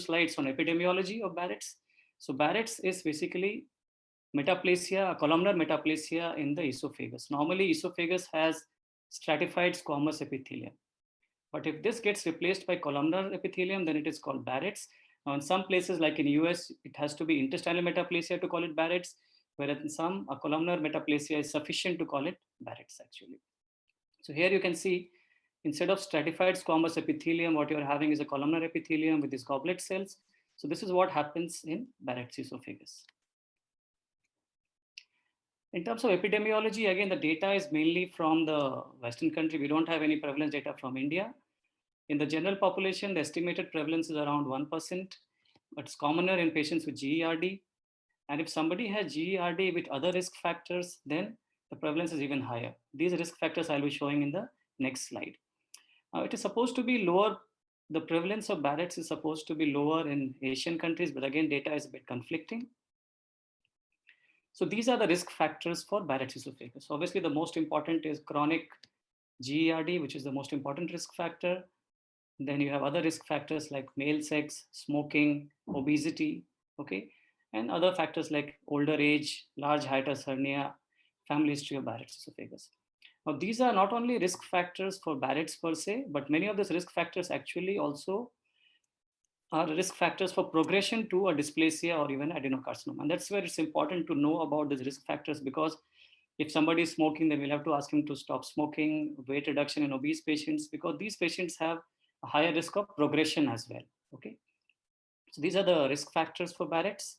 slides on epidemiology of Barrett's. So Barrett's is basically metaplasia, columnar metaplasia in the esophagus. Normally, esophagus has stratified squamous epithelium. But if this gets replaced by columnar epithelium, then it is called Barrett's. Now, in some places, like in US, it has to be intestinal metaplasia to call it Barrett's, whereas in some, a columnar metaplasia is sufficient to call it Barrett's actually. So here you can see, instead of stratified squamous epithelium, what you're having is a columnar epithelium with these goblet cells. So this is what happens in Barrett's esophagus. In terms of epidemiology, again, the data is mainly from the Western country. We don't have any prevalence data from India. In the general population, the estimated prevalence is around 1%, but it's commoner in patients with GERD. And if somebody has GERD with other risk factors, then the prevalence is even higher. These risk factors I'll be showing in the next slide. It is supposed to be lower. The prevalence of Barrett's is supposed to be lower in Asian countries, but again, data is a bit conflicting. So these are the risk factors for Barrett's esophagus. So obviously, the most important is chronic GERD, which is the most important risk factor. Then you have other risk factors like male sex, smoking, obesity, okay, and other factors like older age, large hiatus hernia, family history of Barrett's esophagus. Now, these are not only risk factors for Barrett's per se, but many of these risk factors actually also are risk factors for progression to a dysplasia or even adenocarcinoma. And that's where it's important to know about these risk factors, because if somebody is smoking, then we'll have to ask him to stop smoking, weight reduction in obese patients, because these patients have a higher risk of progression as well, okay? So these are the risk factors for Barrett's.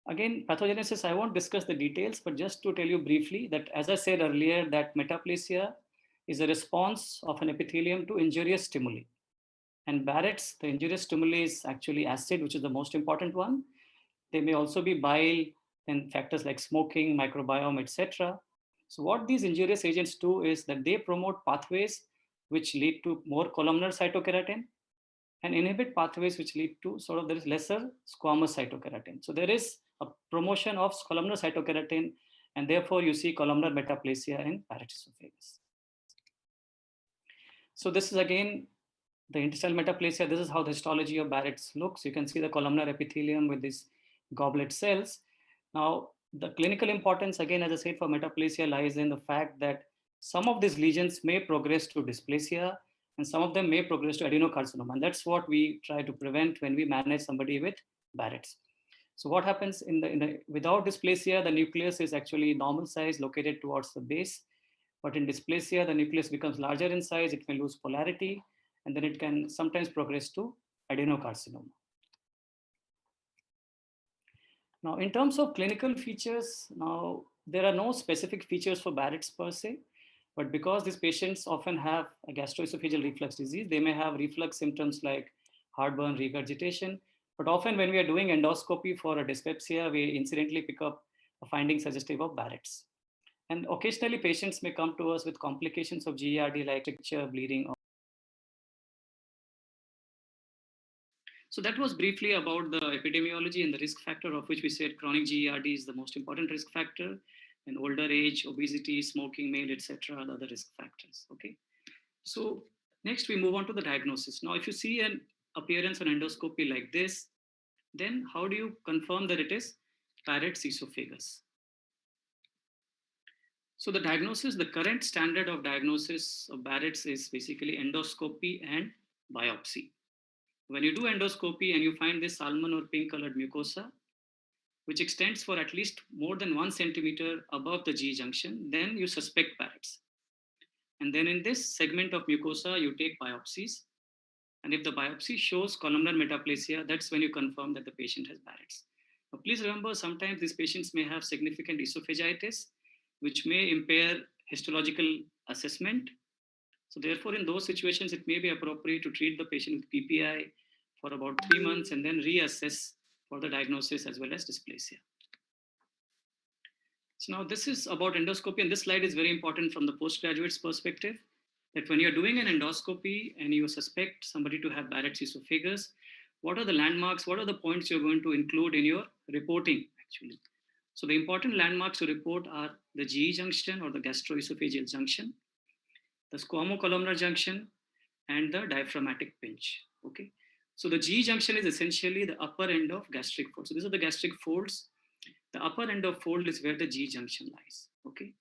Again, pathogenesis, I won't discuss the details, but just to tell you briefly that, as I said earlier, that metaplasia is a response of an epithelium to injurious stimuli. And Barrett's, the injurious stimuli is actually acid, which is the most important one. They may also be bile and factors like smoking, microbiome, etc. So what these injurious agents do is that they promote pathways which lead to more columnar cytokeratin and inhibit pathways which lead to sort of there is lesser squamous cytokeratin. So there is a promotion of columnar cytokeratin, and therefore you see columnar metaplasia in Barrett's esophagus. So this is again the intestinal metaplasia. This is how the histology of Barrett's looks. You can see the columnar epithelium with these goblet cells. Now, the clinical importance, again, as I said, for metaplasia lies in the fact that some of these lesions may progress to dysplasia and some of them may progress to adenocarcinoma. And that's what we try to prevent when we manage somebody with Barrett's. So what happens without dysplasia, the nucleus is actually normal size located towards the base. But in dysplasia, the nucleus becomes larger in size, it may lose polarity, and then it can sometimes progress to adenocarcinoma. Now, in terms of clinical features, now there are no specific features for Barrett's per se, but because these patients often have a gastroesophageal reflux disease, they may have reflux symptoms like heartburn, regurgitation. But often when we are doing endoscopy for a dyspepsia, we incidentally pick up a finding suggestive of Barrett's. And occasionally patients may come to us with complications of GERD like stricture, bleeding. So that was briefly about the epidemiology and the risk factor, of which we said chronic GERD is the most important risk factor, and older age, obesity, smoking, male, etc. are the other risk factors, okay? So next we move on to the diagnosis. Now, if you see an appearance on endoscopy like this, then how do you confirm that it is Barrett's esophagus? So the diagnosis, the current standard of diagnosis of Barrett's is basically endoscopy and biopsy. When you do endoscopy and you find this salmon or pink colored mucosa, which extends for at least more than 1 centimeter above the G junction, then you suspect Barrett's. And then in this segment of mucosa, you take biopsies. And if the biopsy shows columnar metaplasia, that's when you confirm that the patient has Barrett's. Now, please remember, sometimes these patients may have significant esophagitis, which may impair histological assessment. So therefore, in those situations, it may be appropriate to treat the patient with PPI for about 3 months and then reassess for the diagnosis as well as dysplasia. So now this is about endoscopy, and this slide is very important from the postgraduate's perspective, that when you're doing an endoscopy and you suspect somebody to have Barrett's esophagus, what are the landmarks, what are the points you're going to include in your reporting actually? So the important landmarks to report are the GE junction or the gastroesophageal junction, the squamocolumnar junction, and the diaphragmatic pinch, okay? So the G junction is essentially the upper end of gastric fold. So these are the gastric folds. The upper end of fold is where the G junction lies. Okay.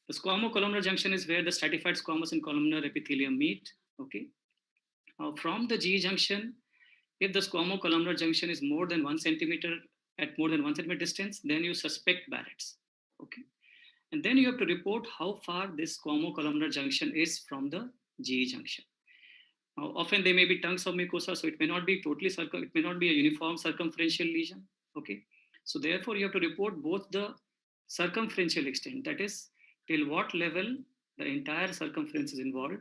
The squamocolumnar junction is where the stratified squamous and columnar epithelium meet. Okay. Now from the G junction, if the squamocolumnar junction is more than 1 centimeter at more than 1 centimeter distance, then you suspect Barrett's. Okay. And then you have to report how far this squamocolumnar junction is from the G junction. Now, often they may be tongue submucosa, so it may not be totally it may not be a uniform circumferential lesion. Okay. So therefore, you have to report both the circumferential extent, that is, till what level the entire circumference is involved,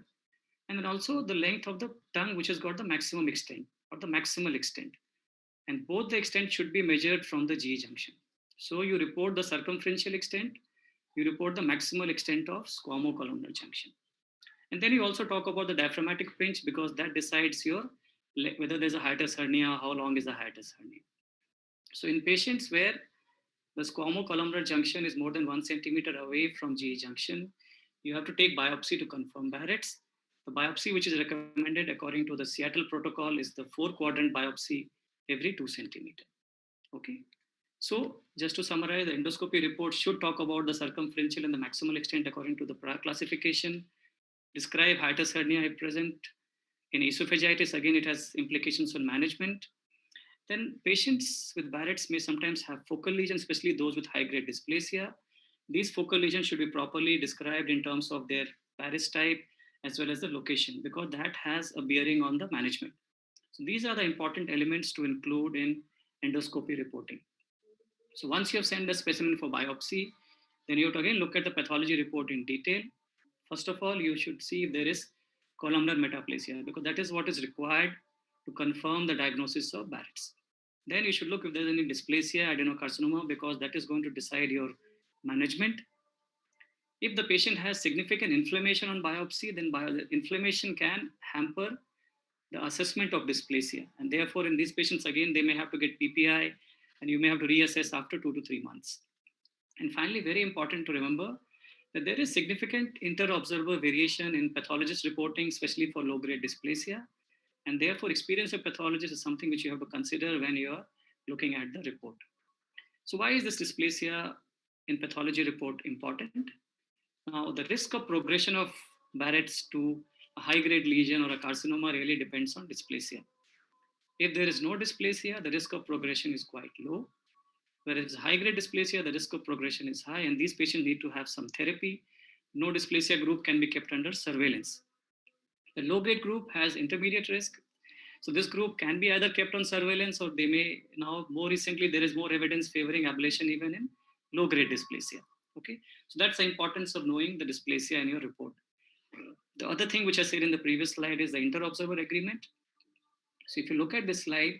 and then also the length of the tongue, which has got the maximum extent or the maximal extent. And both the extent should be measured from the G junction. So you report the circumferential extent, you report the maximal extent of squamocolumnar junction. And then you also talk about the diaphragmatic pinch because that decides your whether there's a hiatus hernia, how long is the hiatus hernia. So in patients where the squamocolumnar junction is more than 1 centimeter away from G junction, you have to take biopsy to confirm Barrett's. The biopsy which is recommended according to the Seattle protocol is the 4-quadrant biopsy every 2 centimeter. Okay. So just to summarize, the endoscopy report should talk about the circumferential and the maximal extent according to the prior classification, describe hiatus hernia if present. In esophagitis, again, it has implications on management. Then patients with Barrett's may sometimes have focal lesions, especially those with high-grade dysplasia. These focal lesions should be properly described in terms of their Barrett's type as well as the location, because that has a bearing on the management. So these are the important elements to include in endoscopy reporting. So once you have sent the specimen for biopsy, then you have to again look at the pathology report in detail. First of all, you should see if there is columnar metaplasia, because that is what is required to confirm the diagnosis of Barrett's. Then you should look if there's any dysplasia, adenocarcinoma, because that is going to decide your management. If the patient has significant inflammation on biopsy, then inflammation can hamper the assessment of dysplasia. And therefore, in these patients, again, they may have to get PPI and you may have to reassess after 2 to 3 months. And finally, very important to remember that there is significant inter-observer variation in pathologist reporting, especially for low-grade dysplasia. And therefore, experience of pathologist is something which you have to consider when you are looking at the report. So why is this dysplasia in pathology report important? Now, the risk of progression of Barrett's to a high-grade lesion or a carcinoma really depends on dysplasia. If there is no dysplasia, the risk of progression is quite low. Whereas high-grade dysplasia, the risk of progression is high, and these patients need to have some therapy. No dysplasia group can be kept under surveillance. The low-grade group has intermediate risk. So this group can be either kept on surveillance, or they may now, more recently, there is more evidence favoring ablation even in low-grade dysplasia. Okay, so that's the importance of knowing the dysplasia in your report. The other thing which I said in the previous slide is the inter-observer agreement. So if you look at this slide,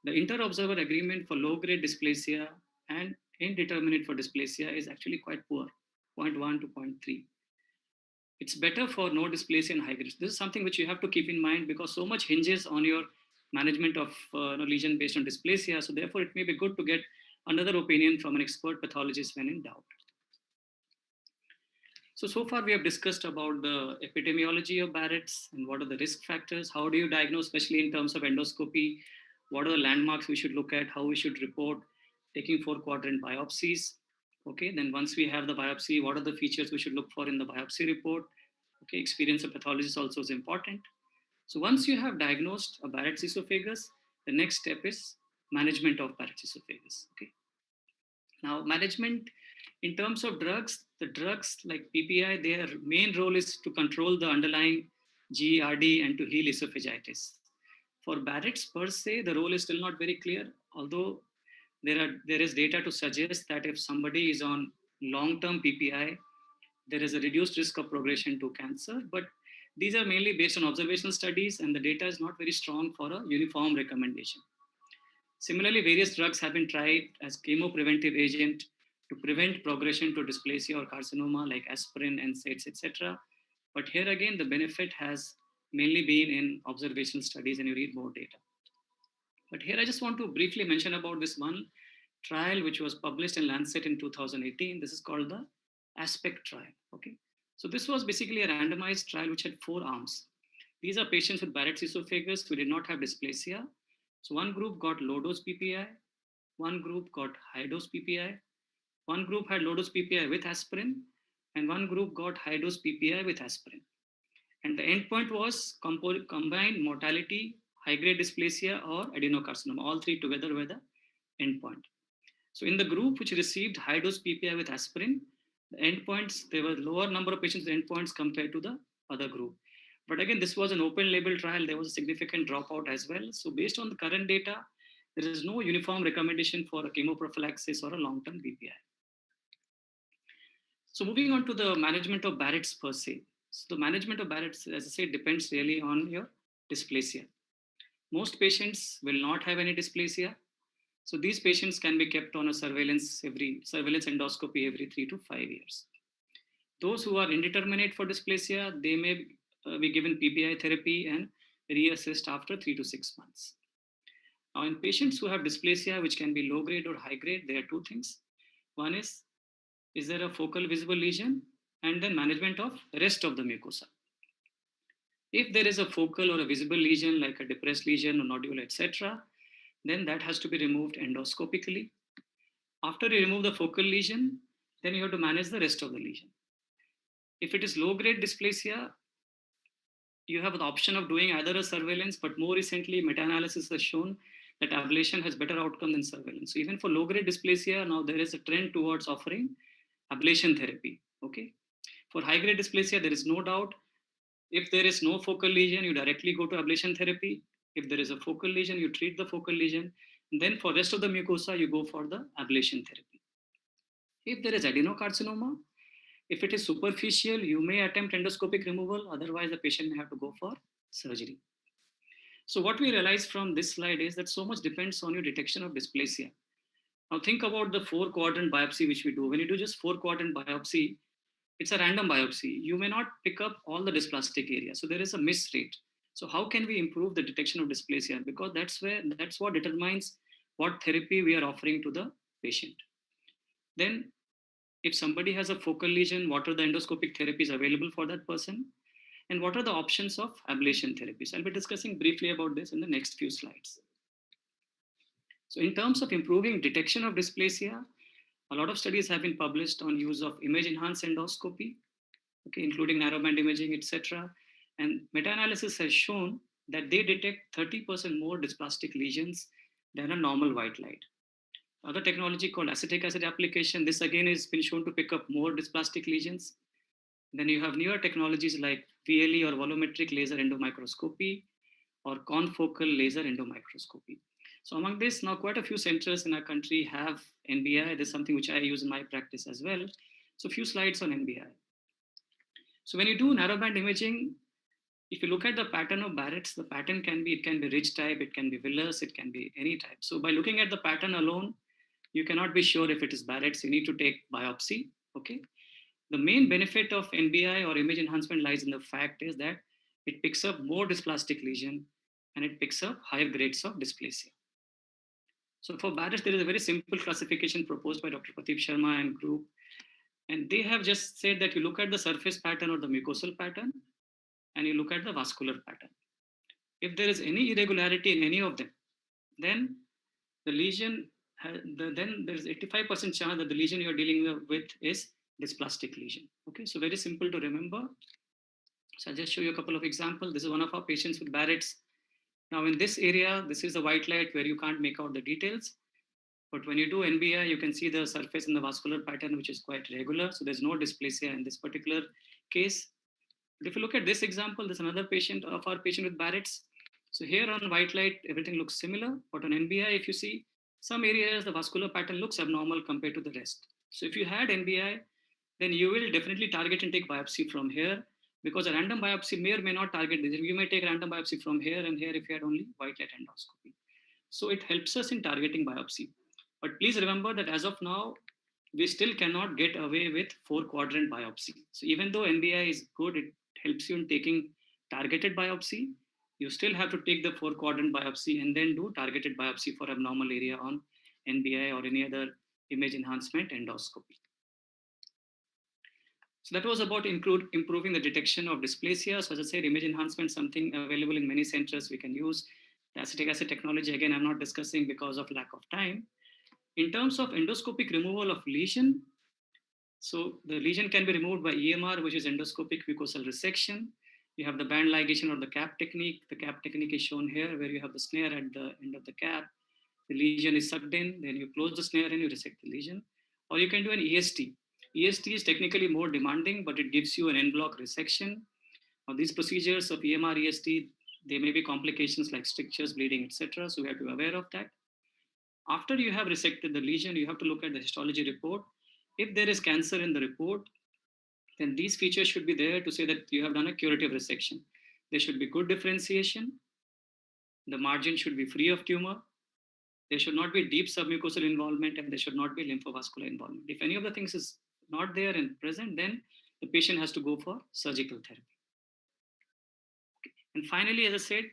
the inter-observer agreement for low-grade dysplasia and indeterminate for dysplasia is actually quite poor, 0.1 to 0.3. It's better for no dysplasia and high grade. This is something which you have to keep in mind because so much hinges on your management of lesion based on dysplasia. So therefore, it may be good to get another opinion from an expert pathologist when in doubt. So far we have discussed about the epidemiology of Barrett's and what are the risk factors. How do you diagnose, especially in terms of endoscopy? What are the landmarks we should look at? How we should report taking 4-quadrant biopsies? Okay, then once we have the biopsy, what are the features we should look for in the biopsy report? Okay, experience of pathologist also is important. So once you have diagnosed a Barrett's esophagus, the next step is management of Barrett's esophagus. Okay. Now, management in terms of drugs, the drugs like PPI, their main role is to control the underlying GERD and to heal esophagitis. For Barrett's per se, the role is still not very clear, although there is data to suggest that if somebody is on long-term PPI, there is a reduced risk of progression to cancer. But these are mainly based on observational studies, and the data is not very strong for a uniform recommendation. Similarly, various drugs have been tried as chemopreventive agent to prevent progression to dysplasia or carcinoma, like aspirin, NSAIDs, etc. But here again, the benefit has mainly been in observational studies, and you read more data. But here I just want to briefly mention about this one trial which was published in Lancet in 2018. This is called the ASPECT trial. Okay, so this was basically a randomized trial which had 4 arms. These are patients with Barrett's esophagus who did not have dysplasia. So one group got low dose PPI, one group got high dose PPI, one group had low dose PPI with aspirin, and one group got high dose PPI with aspirin. And the endpoint was combined mortality, high grade dysplasia, or adenocarcinoma. All three together were the endpoint. So in the group which received high dose PPI with aspirin, the endpoints, there were lower number of patients with endpoints compared to the other group. But again, this was an open label trial. There was a significant dropout as well. So based on the current data, there is no uniform recommendation for a chemoprophylaxis or a long-term BPI. So moving on to the management of Barrett's per se. So the management of Barrett's, as I said, depends really on your dysplasia. Most patients will not have any dysplasia. So these patients can be kept on a surveillance endoscopy every 3 to 5 years. Those who are indeterminate for dysplasia, they may be given PPI therapy and reassessed after 3 to 6 months. Now, in patients who have dysplasia, which can be low grade or high grade, there are two things. One is there a focal visible lesion? And then management of the rest of the mucosa. If there is a focal or a visible lesion, like a depressed lesion or nodule, etc., then that has to be removed endoscopically. After you remove the focal lesion, then you have to manage the rest of the lesion. If it is low-grade dysplasia, you have the option of doing either a surveillance, but more recently, meta-analysis has shown that ablation has better outcome than surveillance. So even for low-grade dysplasia, now there is a trend towards offering ablation therapy. Okay. For high-grade dysplasia, there is no doubt. If there is no focal lesion, you directly go to ablation therapy. If there is a focal lesion, you treat the focal lesion. And then for rest of the mucosa, you go for the ablation therapy. If there is adenocarcinoma, if it is superficial, you may attempt endoscopic removal. Otherwise, the patient may have to go for surgery. So what we realize from this slide is that so much depends on your detection of dysplasia. Now think about the 4-quadrant biopsy which we do. When you do just 4-quadrant biopsy, it's a random biopsy. You may not pick up all the dysplastic area. So there is a miss rate. So how can we improve the detection of dysplasia? Because that's what determines what therapy we are offering to the patient. Then if somebody has a focal lesion, what are the endoscopic therapies available for that person? And what are the options of ablation therapies? I'll be discussing briefly about this in the next few slides. So in terms of improving detection of dysplasia, a lot of studies have been published on use of image-enhanced endoscopy, okay, including narrowband imaging, etc. And meta-analysis has shown that they detect 30% more dysplastic lesions than a normal white light. Other technology called acetic acid application, this again has been shown to pick up more dysplastic lesions. Then you have newer technologies like VLE or volumetric laser endomicroscopy or confocal laser endomicroscopy. So among this, now quite a few centers in our country have NBI. This is something which I use in my practice as well. So a few slides on NBI. So when you do narrowband imaging, if you look at the pattern of Barrett's, the pattern can be ridge type, it can be villus, it can be any type. So by looking at the pattern alone, you cannot be sure if it is Barrett's. You need to take biopsy. Okay. The main benefit of NBI or image enhancement lies in the fact is that it picks up more dysplastic lesion and it picks up higher grades of dysplasia. So for Barrett's, there is a very simple classification proposed by Dr. Pradeep Sharma and group. And they have just said that you look at the surface pattern or the mucosal pattern and you look at the vascular pattern. If there is any irregularity in any of them, then the lesion, then there's 85% chance that the lesion you're dealing with is dysplastic lesion. Okay, so very simple to remember. So I'll just show you a couple of examples. This is one of our patients with Barrett's. Now in this area, this is the white light where you can't make out the details. But when you do NBI, you can see the surface in the vascular pattern, which is quite regular. So there's no dysplasia in this particular case. But if you look at this example, there's another patient of our patient with Barrett's. So here on white light, everything looks similar. But on NBI, if you see, some areas, the vascular pattern looks abnormal compared to the rest. So if you had NBI, then you will definitely target and take biopsy from here, because a random biopsy may or may not target this. You may take random biopsy from here and here if you had only white light endoscopy. So it helps us in targeting biopsy. But please remember that as of now, we still cannot get away with 4-quadrant biopsy. So even though NBI is good, it helps you in taking targeted biopsy. You still have to take the 4-quadrant biopsy and then do targeted biopsy for abnormal area on NBI or any other image enhancement endoscopy. So that was about improving the detection of dysplasia. So as I said, image enhancement, something available in many centers we can use. The acetic acid technology, again, I'm not discussing because of lack of time. In terms of endoscopic removal of lesion, so the lesion can be removed by EMR, which is endoscopic mucosal resection. You have the band ligation or the cap technique. The cap technique is shown here, where you have the snare at the end of the cap. The lesion is sucked in, then you close the snare and you resect the lesion. Or you can do an EST. EST is technically more demanding, but it gives you an en bloc resection. Now, these procedures of EMR, EST, there may be complications like strictures, bleeding, etc. So we have to be aware of that. After you have resected the lesion, you have to look at the histology report. If there is cancer in the report, then these features should be there to say that you have done a curative resection. There should be good differentiation. The margin should be free of tumor. There should not be deep submucosal involvement, and there should not be lymphovascular involvement. If any of the things is not there and present, then the patient has to go for surgical therapy. Okay. And finally, as I said,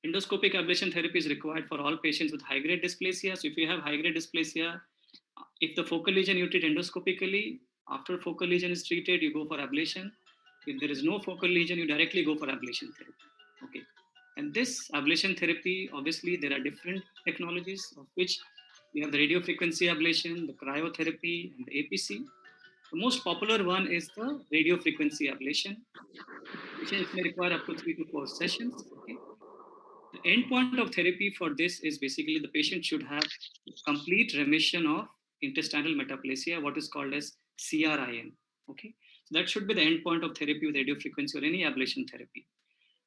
endoscopic ablation therapy is required for all patients with high-grade dysplasia. So if you have high-grade dysplasia, if the focal lesion you treat endoscopically, after focal lesion is treated, you go for ablation. If there is no focal lesion, you directly go for ablation therapy. Okay. And this ablation therapy, obviously, there are different technologies, of which we have the radiofrequency ablation, the cryotherapy, and the APC. The most popular one is the radiofrequency ablation. Patients may require up to 3 to 4 sessions. Okay. The endpoint of therapy for this is basically the patient should have complete remission of intestinal metaplasia, what is called as CRIM. Okay, so that should be the endpoint of therapy with radiofrequency or any ablation therapy.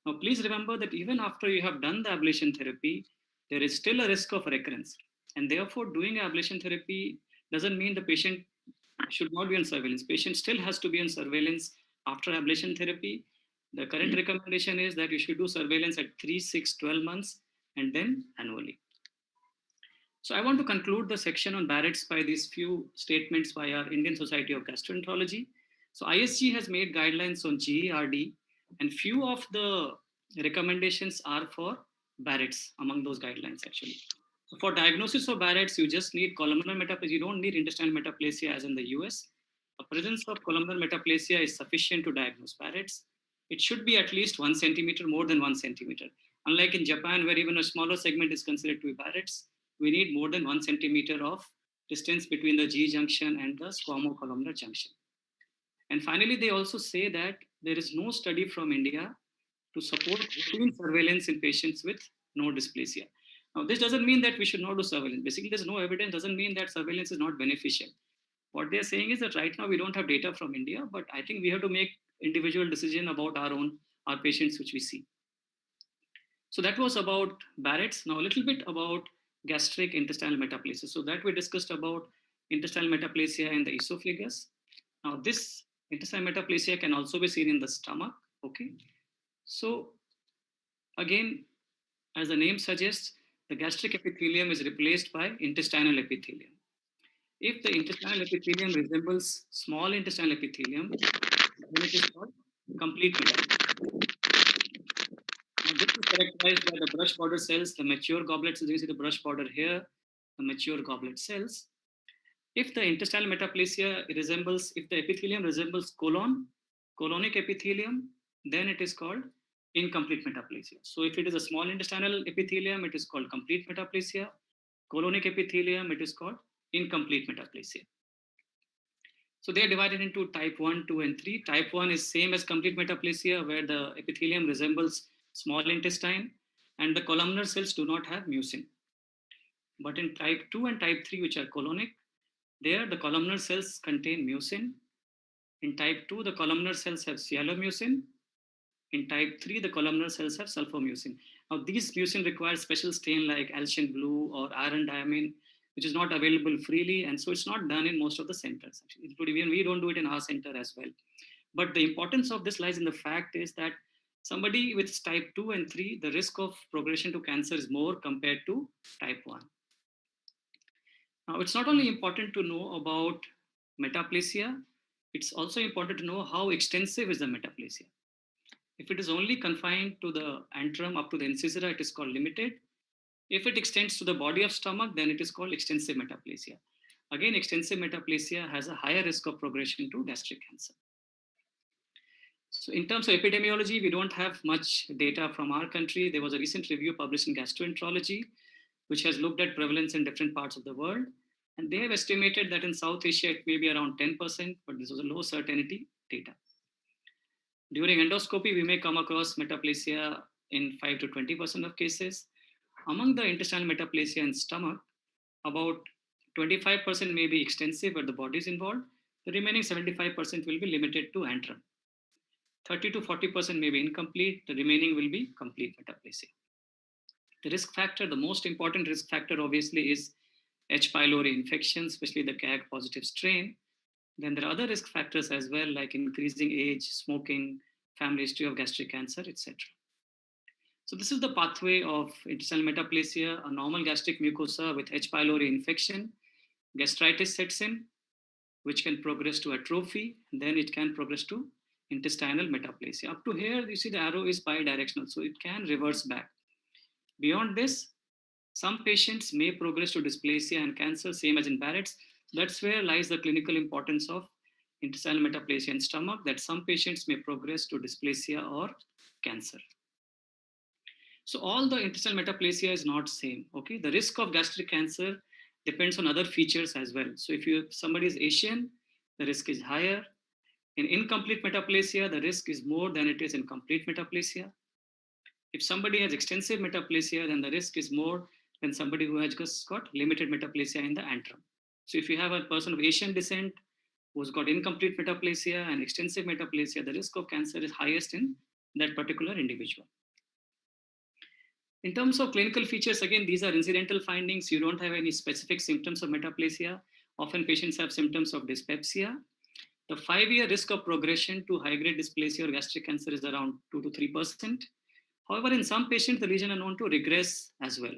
Now, please remember that even after you have done the ablation therapy, there is still a risk of recurrence, and therefore, doing ablation therapy doesn't mean the patient should not be on surveillance. Patient still has to be on surveillance after ablation therapy. The current recommendation is that you should do surveillance at 3, 6, 12 months and then annually. So I want to conclude the section on Barrett's by these few statements by our Indian Society of Gastroenterology. So ISG has made guidelines on GERD, and few of the recommendations are for Barrett's among those guidelines actually. So for diagnosis of Barrett's, you just need columnar metaplasia. You don't need intestinal metaplasia as in the US. The presence of columnar metaplasia is sufficient to diagnose Barrett's. It should be at least 1 centimeter, more than 1 centimeter. Unlike in Japan, where even a smaller segment is considered to be Barrett's, we need more than 1 centimeter of distance between the G junction and the squamocolumnar junction. And finally, they also say that there is no study from India to support routine surveillance in patients with no dysplasia. Now, this doesn't mean that we should not do surveillance. Basically, there's no evidence, doesn't mean that surveillance is not beneficial. What they're saying is that right now we don't have data from India, but I think we have to make individual decision about our patients which we see. So that was about Barrett's. Now a little bit about gastric intestinal metaplasia. So that we discussed about intestinal metaplasia in the esophagus. Now this intestinal metaplasia can also be seen in the stomach. Okay. So again, as the name suggests, the gastric epithelium is replaced by intestinal epithelium. If the intestinal epithelium resembles small intestinal epithelium, then it is called complete metaplasia. Now, this is characterized by the brush border cells, the mature goblet cells. You see the brush border here, the mature goblet cells. If the intestinal metaplasia resembles, if the epithelium resembles colonic epithelium, then it is called incomplete metaplasia. So if it is a small intestinal epithelium, it is called complete metaplasia. Colonic epithelium, it is called incomplete metaplasia. So they are divided into type 1, 2, and 3. Type 1 is same as complete metaplasia, where the epithelium resembles small intestine and the columnar cells do not have mucin. But in type 2 and type 3, which are colonic, there the columnar cells contain mucin. In type 2, the columnar cells have sialomucin. In type 3, the columnar cells have sulfomucin. Now, these mucin require special stain like Alcian blue or iron diamine, which is not available freely. And so it's not done in most of the centers, actually, including even we don't do it in our center as well. But the importance of this lies in the fact is that somebody with type 2 and 3, the risk of progression to cancer is more compared to type 1. Now, it's not only important to know about metaplasia, it's also important to know how extensive is the metaplasia. If it is only confined to the antrum up to the incisura, it is called limited. If it extends to the body of stomach, then it is called extensive metaplasia. Again, extensive metaplasia has a higher risk of progression to gastric cancer. So in terms of epidemiology, we don't have much data from our country. There was a recent review published in Gastroenterology, which has looked at prevalence in different parts of the world. And they have estimated that in South Asia, it may be around 10%, but this was a low certainty data. During endoscopy, we may come across metaplasia in 5 to 20% of cases. Among the intestinal metaplasia in stomach, about 25% may be extensive where the body is involved. The remaining 75% will be limited to antrum. 30 to 40% may be incomplete. The remaining will be complete metaplasia. The risk factor, the most important risk factor obviously is H. pylori infection, especially the CAG positive strain. Then there are other risk factors as well, like increasing age, smoking, family history of gastric cancer, etc. So this is the pathway of intestinal metaplasia, a normal gastric mucosa with H. pylori infection. Gastritis sets in, which can progress to atrophy, and then it can progress to intestinal metaplasia. Up to here, you see the arrow is bidirectional, so it can reverse back. Beyond this, some patients may progress to dysplasia and cancer, same as in Barrett's. That's where lies the clinical importance of intestinal metaplasia in stomach, that some patients may progress to dysplasia or cancer. So all the intestinal metaplasia is not same, okay? The risk of gastric cancer depends on other features as well. So if somebody is Asian, the risk is higher. In incomplete metaplasia, the risk is more than it is in complete metaplasia. If somebody has extensive metaplasia, then the risk is more than somebody who has just got limited metaplasia in the antrum. So if you have a person of Asian descent who's got incomplete metaplasia and extensive metaplasia, the risk of cancer is highest in that particular individual. In terms of clinical features, again, these are incidental findings. You don't have any specific symptoms of metaplasia. Often patients have symptoms of dyspepsia. The 5-year risk of progression to high-grade dysplasia or gastric cancer is around 2 to 3%. However, in some patients, the lesion are known to regress as well.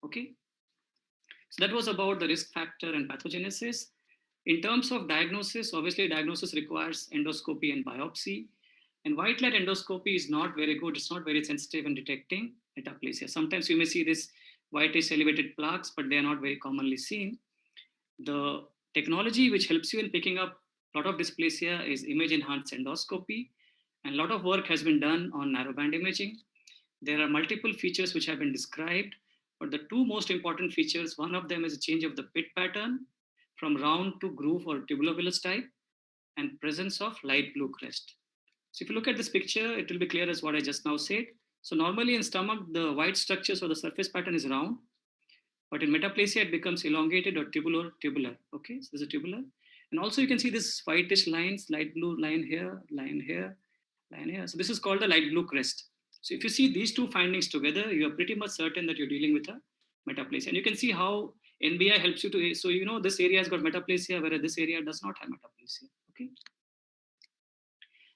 Okay. So that was about the risk factor and pathogenesis. In terms of diagnosis, obviously diagnosis requires endoscopy and biopsy. And white light endoscopy is not very good. It's not very sensitive in detecting metaplasia. Sometimes you may see this whitish elevated plaques, but they are not very commonly seen. The technology which helps you in picking up a lot of dysplasia is image enhanced endoscopy. And a lot of work has been done on narrowband imaging. There are multiple features which have been described, but the two most important features, one of them is a change of the pit pattern from round to groove or tubulovillous type and presence of light blue crest. So if you look at this picture, it will be clear as what I just now said. So normally in stomach, the white structures or the surface pattern is round, but in metaplasia, it becomes elongated or tubular. Okay, so there's a tubular. And also you can see this whitish lines, light blue line here, line here, line here. So this is called the light blue crest. So if you see these two findings together, you are pretty much certain that you're dealing with a metaplasia. And you can see how NBI helps you to, so you know this area has got metaplasia, whereas this area does not have metaplasia, okay?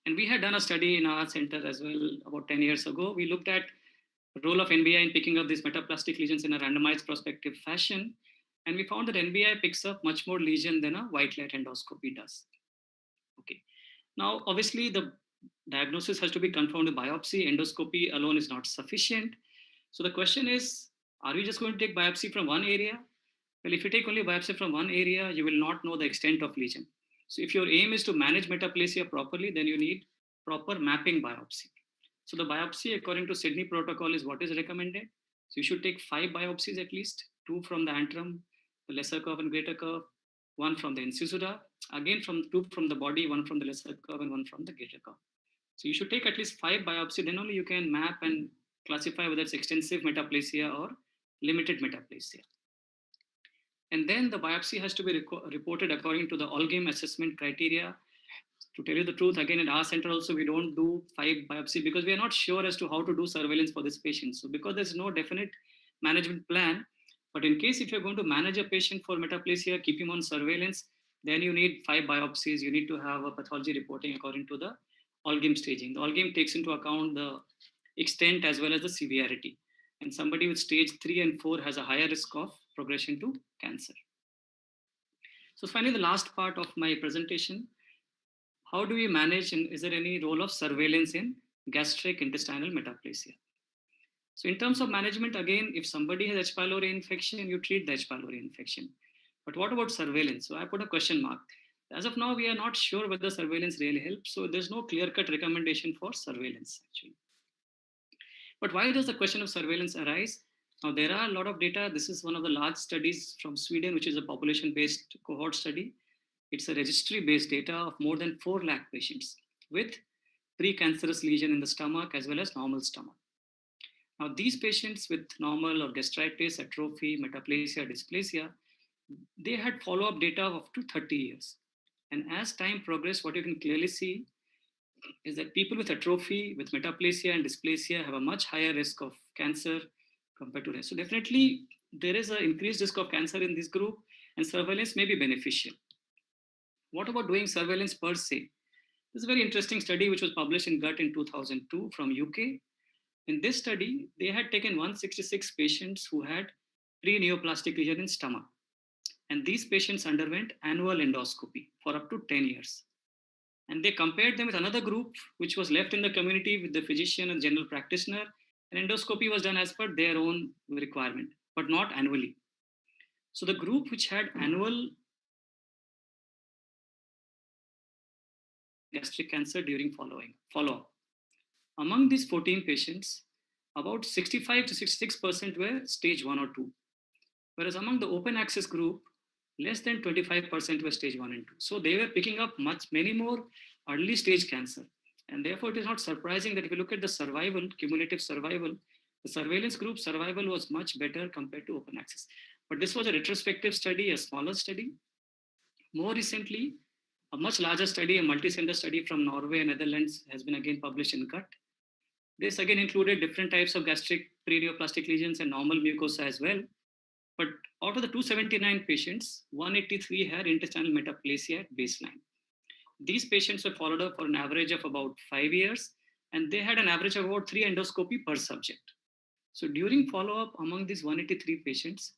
And we had done a study in our center as well about 10 years ago. We looked at the role of NBI in picking up these metaplastic lesions in a randomized prospective fashion. And we found that NBI picks up much more lesion than a white light endoscopy does. Okay. Now, obviously, the diagnosis has to be confirmed with biopsy. Endoscopy alone is not sufficient. So the question is, are we just going to take biopsy from one area? Well, if you take only biopsy from one area, you will not know the extent of lesion. So if your aim is to manage metaplasia properly, then you need proper mapping biopsy. So the biopsy, according to Sydney protocol, is what is recommended. So you should take 5 biopsies at least, 2 from the antrum, the lesser curve and greater curve, 1 from the incisura, again 2 from the body, 1 from the lesser curve and 1 from the greater curve. So you should take at least 5 biopsies, then only you can map and classify whether it's extensive metaplasia or limited metaplasia. And then the biopsy has to be reported according to the Olgame assessment criteria. To tell you the truth, again, at our center also, we don't do 5 biopsy because we are not sure as to how to do surveillance for this patient. So because there's no definite management plan, but in case if you're going to manage a patient for metaplasia, keep him on surveillance, then you need 5 biopsies. You need to have a pathology reporting according to the Olgame staging. The Olgame takes into account the extent as well as the severity. And somebody with stage 3 and 4 has a higher risk of progression to cancer. So finally, the last part of my presentation, how do we manage and is there any role of surveillance in gastric intestinal metaplasia? So in terms of management, again, if somebody has H. pylori infection, you treat the H. pylori infection. But what about surveillance? So I put a question mark. As of now, we are not sure whether surveillance really helps. So there's no clear-cut recommendation for surveillance actually. But why does the question of surveillance arise? Now, there are a lot of data. This is one of the large studies from Sweden, which is a population-based cohort study. It's a registry-based data of more than 4 lakh patients with precancerous lesion in the stomach as well as normal stomach. Now, these patients with normal or gastritis, atrophy, metaplasia, dysplasia, they had follow-up data of up to 30 years. And as time progressed, what you can clearly see is that people with atrophy, with metaplasia and dysplasia have a much higher risk of cancer compared to rest. So definitely there is an increased risk of cancer in this group and surveillance may be beneficial. What about doing surveillance per se? This is a very interesting study which was published in Gut in 2002 from UK. In this study, they had taken 166 patients who had pre-neoplastic lesion in stomach. And these patients underwent annual endoscopy for up to 10 years. And they compared them with another group which was left in the community with the physician and general practitioner. And endoscopy was done as per their own requirement, but not annually. So the group which had annual gastric cancer during follow-up. Among these 14 patients, about 65 to 66% were stage 1 or 2. Whereas among the open access group, less than 25% were stage 1 and 2. So they were picking up many more early stage cancer. And therefore, it is not surprising that if you look at the survival, cumulative survival, the surveillance group survival was much better compared to open access. But this was a retrospective study, a smaller study. More recently, a much larger study, a multi-center study from Norway and Netherlands has been again published in Gut. This again included different types of gastric pre-neoplastic lesions and normal mucosa as well. But out of the 279 patients, 183 had intestinal metaplasia at baseline. These patients were followed up for an average of about 5 years, and they had an average of about 3 endoscopy per subject. So during follow-up among these 183 patients,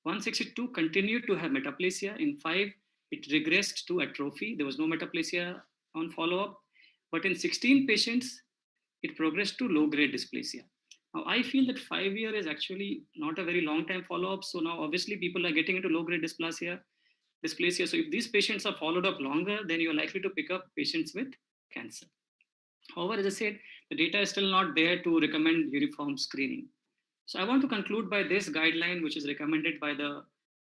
162 continued to have metaplasia. In 5, it regressed to atrophy. There was no metaplasia on follow-up. But in 16 patients, it progressed to low-grade dysplasia. Now, I feel that 5 years is actually not a very long time follow-up. So now obviously people are getting into low-grade dysplasia. So if these patients are followed up longer, then you're likely to pick up patients with cancer. However, as I said, the data is still not there to recommend uniform screening. So I want to conclude by this guideline, which is recommended by the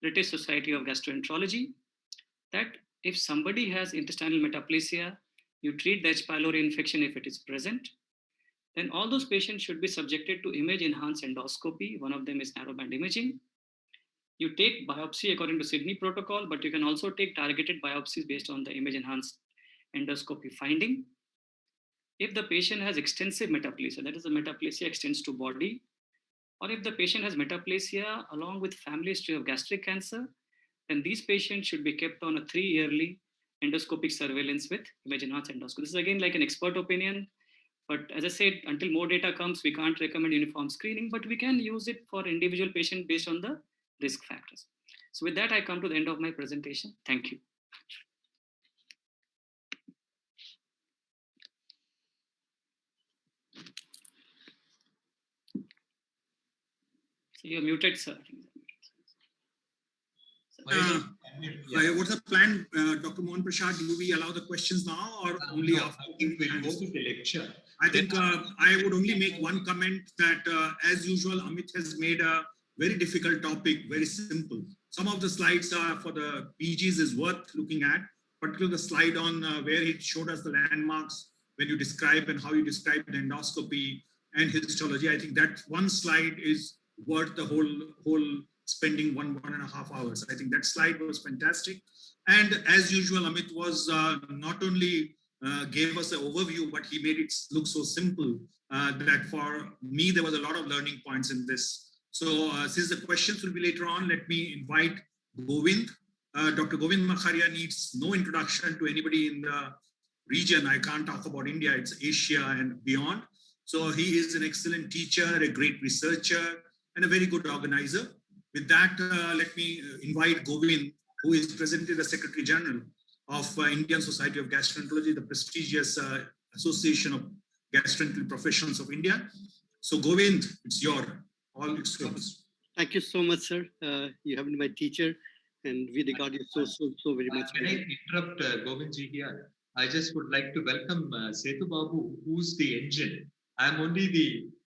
British Society of Gastroenterology, that if somebody has intestinal metaplasia, you treat the H. pylori infection if it is present, then all those patients should be subjected to image-enhanced endoscopy. One of them is narrowband imaging. You take biopsy according to Sydney protocol, but you can also take targeted biopsies based on the image-enhanced endoscopy finding. If the patient has extensive metaplasia, that is the metaplasia extends to body, or if the patient has metaplasia along with family history of gastric cancer, then these patients should be kept on a 3-yearly endoscopic surveillance with image-enhanced endoscopy. This is again like an expert opinion, but as I said, until more data comes, we can't recommend uniform screening, but we can use it for individual patient based on the risk factors. So with that, I come to the end of my presentation. Thank you. So you're muted, sir. What's the plan, Dr. Mohan Prasad? Do we allow the questions now or only no, after? I think we'll go to the lecture. I think I would only make one comment that as usual, Amit has made a very difficult topic very simple. Some of the slides for the PGs is worth looking at, particularly the slide on where he showed us the landmarks when you describe and how you describe the endoscopy and histology. I think that one slide is worth the whole spending one and a half hours. I think that slide was fantastic. And as usual, Amit was not only gave us an overview, but he made it look so simple that for me, there was a lot of learning points in this. So since the questions will be later on, let me invite Govind. Dr. Govind Makharia needs no introduction to anybody in the region. I can't talk about India, it's Asia and beyond. So he is an excellent teacher, a great researcher, and a very good organizer. With that, let me invite Govind, who is presently the Secretary General of Indian Society of Gastroenterology, the prestigious Association of Gastroenterology Professionals of India. So Govind, it's yours. All it's yours. Thank you so much, sir. You have been my teacher, and we regard you so very much. Can I interrupt Govindji here? I just would like to welcome Setu Babu, who's the engine. I'm only the